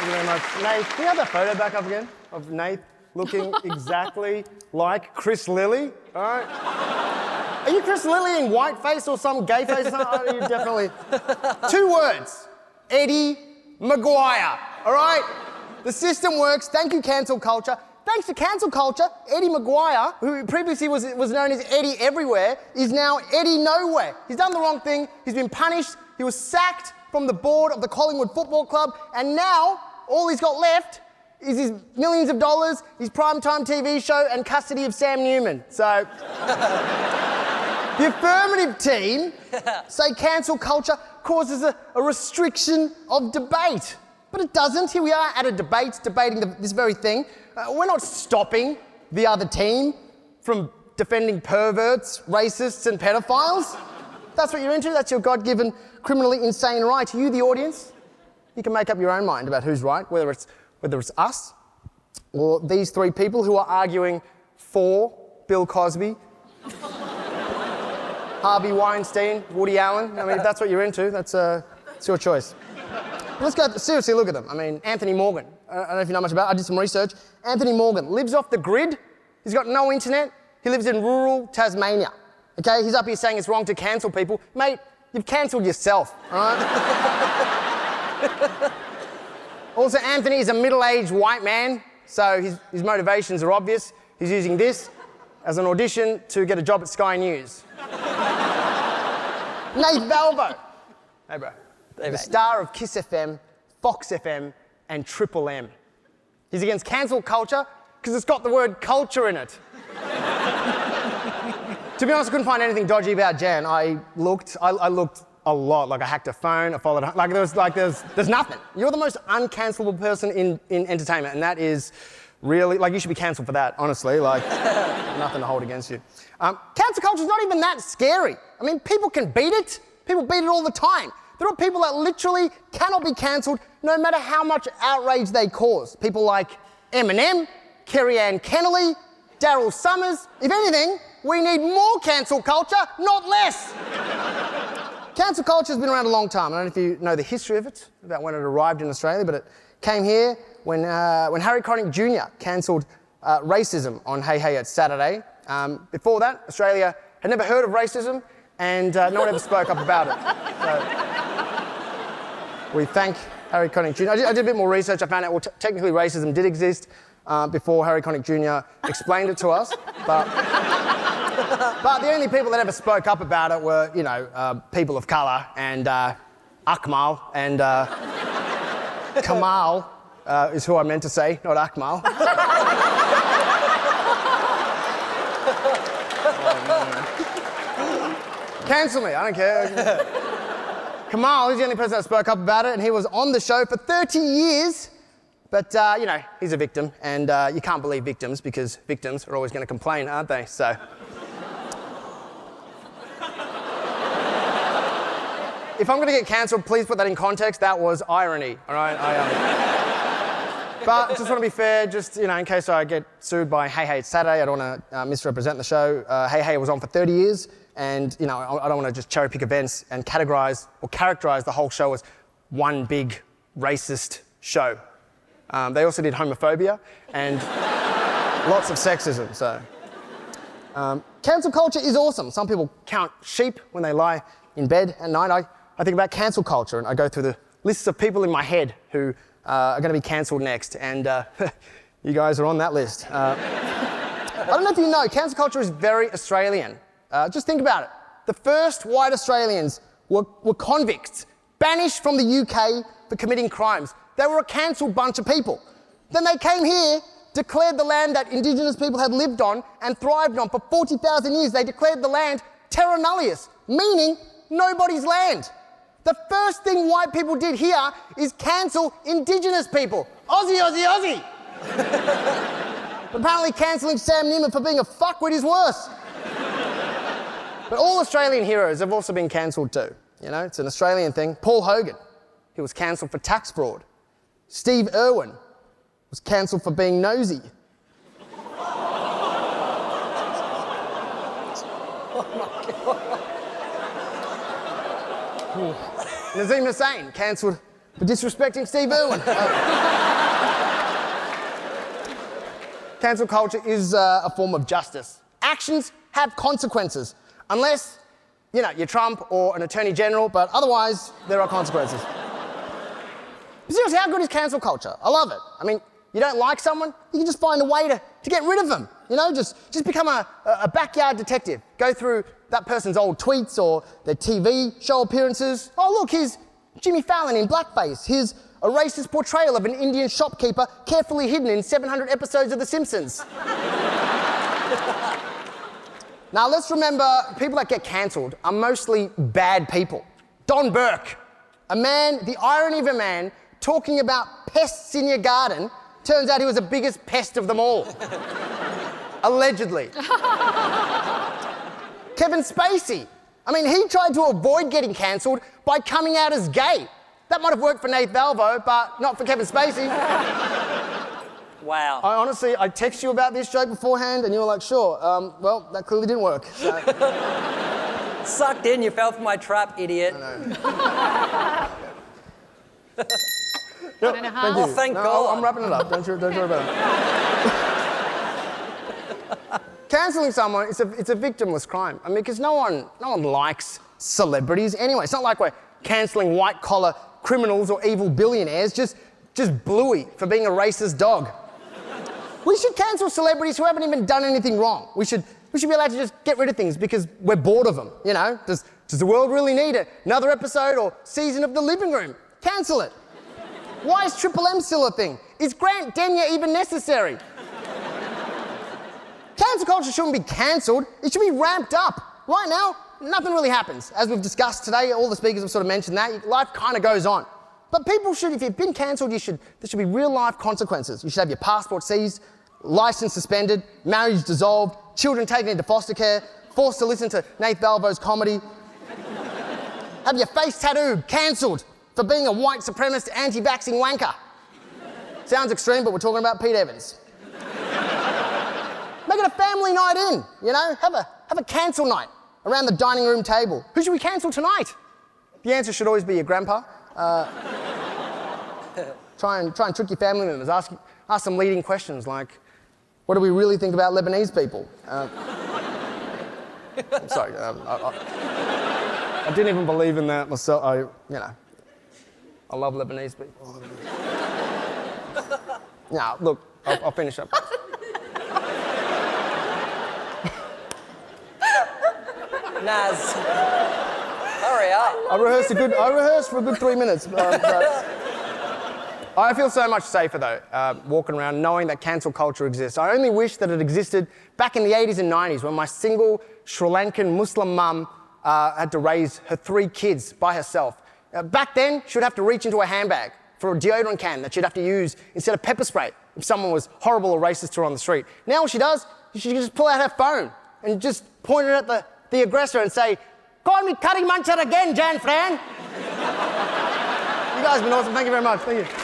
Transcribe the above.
Thank you very much. Nath, can you have that photo back up again of Nath looking exactly like Chris Lilly? All right. Are you Chris Lilly in whiteface or some gay face? Oh, you definitely. 2 words. Eddie Maguire. All right? The system works. Thank you, cancel culture. Thanks to cancel culture, Eddie Maguire, who previously was known as Eddie Everywhere, is now Eddie Nowhere. He's done the wrong thing. He's been punished. He was sacked from the board of the Collingwood Football Club, and now all he's got left is his millions of dollars, his primetime TV show, and custody of Sam Newman. So, the affirmative team say cancel culture causes a restriction of debate. But it doesn't. Here we are at a debate, debating this very thing. We're not stopping the other team from defending perverts, racists, and pedophiles. That's what you're into. That's your God-given, criminally insane right. You, the audience, you can make up your own mind about who's right, whether it's us or these 3 people who are arguing for Bill Cosby, Harvey Weinstein, Woody Allen. I mean, if that's what you're into, it's your choice. Let's go, seriously, look at them. I mean, Anthony Morgan. I don't know if you know much about it. I did some research. Anthony Morgan lives off the grid. He's got no internet. He lives in rural Tasmania. Okay, he's up here saying it's wrong to cancel people. Mate, you've cancelled yourself, all right? Also, Anthony is a middle-aged white man, so his motivations are obvious. He's using this as an audition to get a job at Sky News. Nath Valvo. Hey, bro. The star of Kiss FM, Fox FM, and Triple M. He's against cancel culture because it's got the word culture in it. To be honest, I couldn't find anything dodgy about Jan. I looked a lot. Like I hacked a phone, I followed her. There's nothing. You're the most uncancelable person in entertainment, and that is really, you should be cancelled for that, honestly. Nothing to hold against you. Cancel culture is not even that scary. I mean, people can beat it. People beat it all the time. There are people that literally cannot be cancelled no matter how much outrage they cause. People like Eminem, Kerry-Ann Kennelly, Daryl Summers. If anything, we need more cancel culture, not less. Cancel culture has been around a long time. I don't know if you know the history of it, about when it arrived in Australia, but it came here when Harry Connick Jr. cancelled racism on Hey Hey It's Saturday. Before that, Australia had never heard of racism, and no one ever spoke up about it. So, we thank Harry Connick Jr. I did a bit more research. I found out, technically racism did exist before Harry Connick Jr. explained it to us. But the only people that ever spoke up about it were, people of colour and Akmal and Kamal is who I meant to say, not Akmal. Cancel me, I don't care. Kamal is the only person that spoke up about it, and he was on the show for 30 years. But, he's a victim, and you can't believe victims because victims are always going to complain, aren't they? So. If I'm going to get cancelled, please put that in context. That was irony, all right? But just want to be fair, just, in case I get sued by Hey Hey It's Saturday, I don't want to misrepresent the show. Hey Hey was on for 30 years, and, I don't want to just cherry pick events and categorise or characterise the whole show as one big racist show. They also did homophobia and lots of sexism, so. Cancel culture is awesome. Some people count sheep when they lie in bed at night. I think about cancel culture, and I go through the lists of people in my head who are going to be cancelled next, and you guys are on that list. I don't know if you know, cancel culture is very Australian. Just think about it. The first white Australians were convicts, banished from the UK for committing crimes. They were a cancelled bunch of people. Then they came here, declared the land that Indigenous people had lived on and thrived on for 40,000 years. They declared the land terra nullius, meaning nobody's land. The first thing white people did here is cancel Indigenous people. Aussie, Aussie, Aussie! Apparently cancelling Sam Newman for being a fuckwit is worse. But all Australian heroes have also been cancelled too. It's an Australian thing. Paul Hogan, he was cancelled for tax fraud. Steve Irwin was cancelled for being nosy. Nazeem Hussain, cancelled for disrespecting Steve Irwin. Cancel culture is a form of justice. Actions have consequences, unless, you're Trump or an Attorney General, but otherwise, there are consequences. But seriously, how good is cancel culture? I love it. I mean, you don't like someone, you can just find a way to get rid of them. Just become a backyard detective. Go through that person's old tweets or their TV show appearances. Oh, look, here's Jimmy Fallon in blackface. Here's a racist portrayal of an Indian shopkeeper carefully hidden in 700 episodes of The Simpsons. Now, let's remember, people that get cancelled are mostly bad people. Don Burke, the irony of a man talking about pests in your garden, turns out he was the biggest pest of them all. Allegedly. Kevin Spacey. He tried to avoid getting cancelled by coming out as gay. That might have worked for Nath Valvo, but not for Kevin Spacey. Wow. I text you about this joke beforehand, and you were like, sure. Well, that clearly didn't work. So. Sucked in, you fell for my trap, idiot. I know. Thank you. Oh, thank God. I'm wrapping it up. Don't worry about it. Cancelling someone, it's a victimless crime. Because no one likes celebrities anyway. It's not like we're cancelling white-collar criminals or evil billionaires, just Bluey for being a racist dog. We should cancel celebrities who haven't even done anything wrong. We should be allowed to just get rid of things because we're bored of them, Does the world really need another episode or season of The Living Room? Cancel it. Why is Triple M still a thing? Is Grant Denyer even necessary? Cancel culture shouldn't be cancelled, it should be ramped up. Right now, nothing really happens. As we've discussed today, all the speakers have sort of mentioned that, life kind of goes on. But people should, if you've been cancelled, there should be real life consequences. You should have your passport seized, licence suspended, marriage dissolved, children taken into foster care, forced to listen to Nath Valvo's comedy. Have your face tattooed, cancelled for being a white supremacist anti-vaxxing wanker. Sounds extreme, but we're talking about Pete Evans. Make it a family night in, Have a cancel night around the dining room table. Who should we cancel tonight? The answer should always be your grandpa. Try and trick your family members. Ask some leading questions like, what do we really think about Lebanese people? I'm sorry, I didn't even believe in that myself. I love Lebanese people. Now, look, I'll finish up. Naz, hurry up. I rehearsed for a good 3 minutes. I feel so much safer, though, walking around knowing that cancel culture exists. I only wish that it existed back in the 80s and 90s when my single Sri Lankan Muslim mum had to raise her 3 kids by herself. Back then, she would have to reach into a handbag for a deodorant can that she'd have to use instead of pepper spray if someone was horrible or racist to her on the street. Now what she does, she can just pull out her phone and just point it at the aggressor and say, "Call me curry muncher again, Jan Fran." You guys have been awesome. Thank you very much. Thank you.